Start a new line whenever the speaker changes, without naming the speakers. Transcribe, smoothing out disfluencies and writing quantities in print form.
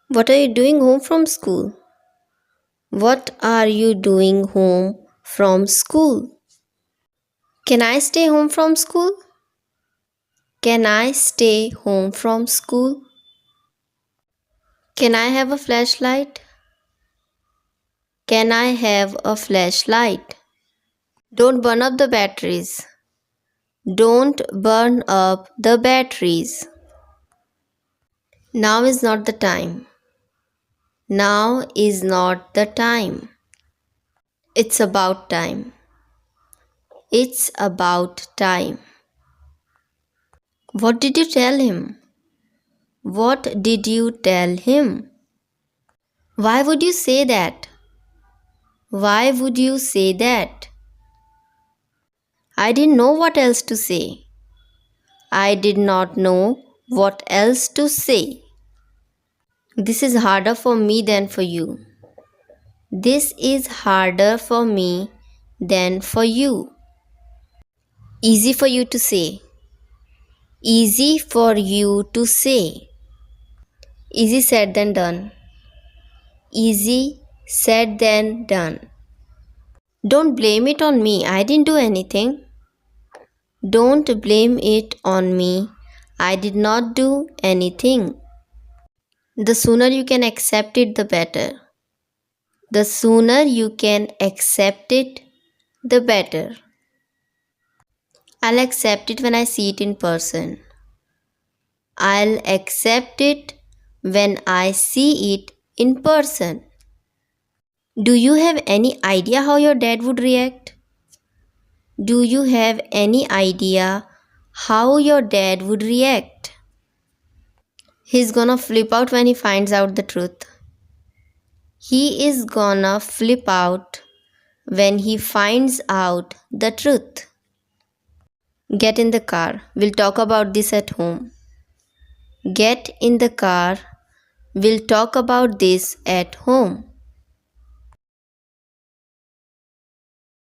What are you doing home from school? What are you doing home from school? Can I stay home from school? Can I stay home from school? Can I have a flashlight? Can I have a flashlight? Don't burn up the batteries. Don't burn up the batteries. Now is not the time. Now is not the time. It's about time. It's about time. What did you tell him? What did you tell him? Why would you say that? Why would you say that? I didn't know what else to say. I did not know what else to say. This is harder for me than for you. This is harder for me than for you. Easy for you to say. Easy for you to say. Easy said than done. Easy said than done. Don't blame it on me. I didn't do anything. Don't blame it on me. I did not do anything. The sooner you can accept it, the better. The sooner you can accept it, the better. I'll accept it when I see it in person. I'll accept it when I see it in person. Do you have any idea how your dad would react? Do you have any idea how your dad would react? He's gonna flip out when he finds out the truth. He is gonna flip out when he finds out the truth. Get in the car. We'll talk about this at home. Get in the car. We'll talk about this at home.